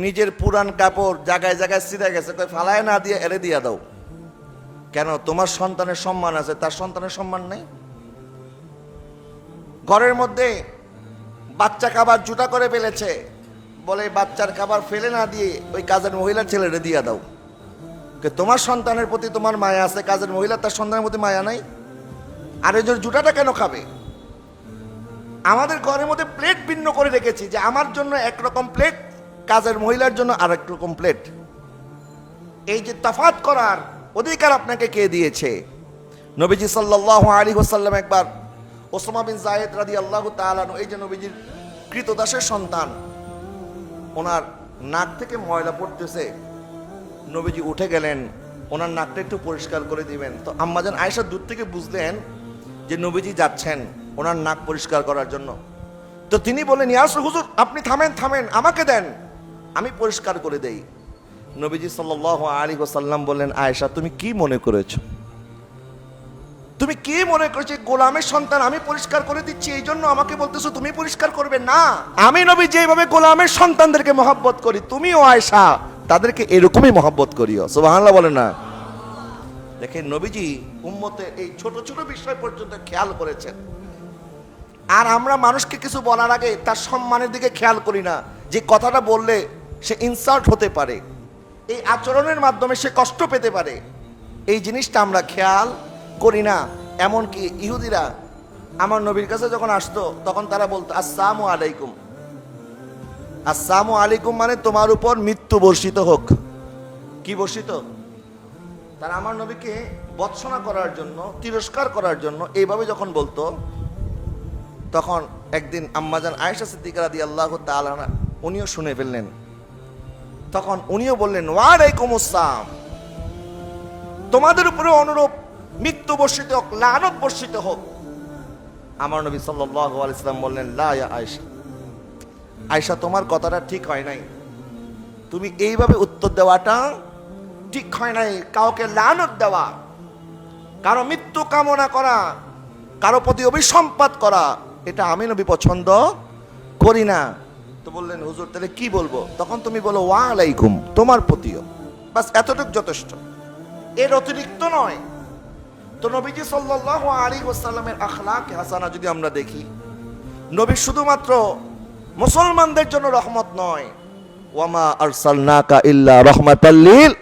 নিজের পুরান কাপড় জায়গায় জায়গায় ছিঁড়ে গেছে, কই ফালায় না দিয়ে এরে দিয়া দাও। কেন? তোমার সন্তানের সম্মান আছে, তার সন্তানের সম্মান নেই। ঘরের মধ্যে বাচ্চা খাবার জুটা করে ফেলেছে, বলে বাচ্চার খাবার ফেলে না দিয়ে ওই কাজের মহিলার ছেলেরে দিয়া দাও। তোমার সন্তানের প্রতি তোমার মায়া আছে, কাজের মহিলা তার সন্তানের প্রতি মায়া নাই। আর এই জুটাটা কেন খাবে? আমাদের ঘরের মধ্যে প্লেট ভিন্ন করে রেখেছি, যে আমার জন্য একরকম প্লেট, কাজের মহিলার জন্য আরেক রকম প্লেট। এই যে তফাৎ করার অধিকার আপনাকে কে দিয়েছে? নবীজি সাল্লাল্লাহু আলাইহি ওয়াসাল্লাম একবার ওসামা বিন যায়েদ রাদিয়াল্লাহু তাআলা আনহু, এই যে নবীজির কৃতদাসের সন্তান, ওনার নাক থেকে ময়লা পড়তেছে, নবীজি উঠে গেলেন, ওনার নাকটা একটু পরিষ্কার করে দিবেন। তো আম্মাজান আয়েশা দূর থেকে বুঝলেন যে নবীজি যাচ্ছেন ওনার নাক পরিষ্কার করার জন্য। তো তিনি বলেন, ইয়া হুজুর, আপনি থামেন থামেন, আমাকে দেন, আমি পরিষ্কার করে দেই। নবীজি সাল্লাল্লাহু আলাইহি ওয়াসাল্লাম বললেন, আয়েশা তুমি কি মনে করেছো? তুমি কি মনে করেছো গোলামের সন্তান আমি পরিষ্কার করে দিচ্ছি এই জন্য আমাকে বলতেছো তুমি পরিষ্কার করবে? না, আমি নবী যেভাবে গোলামের সন্তানদেরকে মহব্বত করি, তুমিও আয়েশা তাদেরকে এরকমই মহব্বত করিও। সুবহানাল্লাহ বলেন না? দেখেন, নবীজি উম্মতের এই ছোট ছোট বিষয় পর্যন্ত খেয়াল করেছেন। আর আমরা মানুষকে কিছু বলার আগে তার সম্মানের দিকে খেয়াল করি না, যে কথাটা বললে সে ইনসাল্ট হতে পারে, এই আচরণের মাধ্যমে সে কষ্ট পেতে পারে, এই জিনিসটা আমরা খেয়াল করি না। এমনকি ইহুদিরা আমার নবীর কাছে যখন আসতো তখন তারা বলতো আসসালামু আলাইকুম। আসসালামু আলাইকুম মানে তোমার উপর মৃত্যু বর্ষিত হোক। কি বর্ষিত? তারা আমার নবীকে ভৎসনা করার জন্য, তিরস্কার করার জন্য এইভাবে যখন বলতো, তখন একদিন আম্মাজান আয়েশা সিদ্দিকা রাদিয়াল্লাহু তাআলা আনহা উনিও শুনে ফেললেন। তখন উনিও বললেন, ওয়ালাইকুম আসসালাম, তোমাদের উপরে অনুরূপ মৃত্যু বর্ষিত হোক, লানত বর্ষিত হোক। আমার নবী সাল্লাল্লাহু আলাইহি ওয়াসাল্লাম বললেন, লা ইয়া আয়েশা, আয়েশা তোমার কথাটা ঠিক হয় নাই, তুমি এইভাবে উত্তর দেওয়াটা ঠিক হয় নাই। কাউকে লানত দেওয়া, কারো মৃত্যু কামনা করা, কারো প্রতি অভিসম্পাত করা, এটা আমি নবী পছন্দ করি না। তো বললেন, হুজুর তাহলে কি বলবো? তখন তুমি বলো ওয়া আলাইকুম, তোমার প্রতিও, বাস এতটুক যথেষ্ট, এর অতিরিক্ত নয়। তো নবীজি সাল্লাল্লাহু আলাইহি ওয়াসাল্লামের আখলাক হাসানা যদি আমরা দেখি, নবী শুধুমাত্র মুসলমানদের জন্য রহমত নয়, ওয়ামা আরসালনাকা ইল্লা রাহমাতাল লিল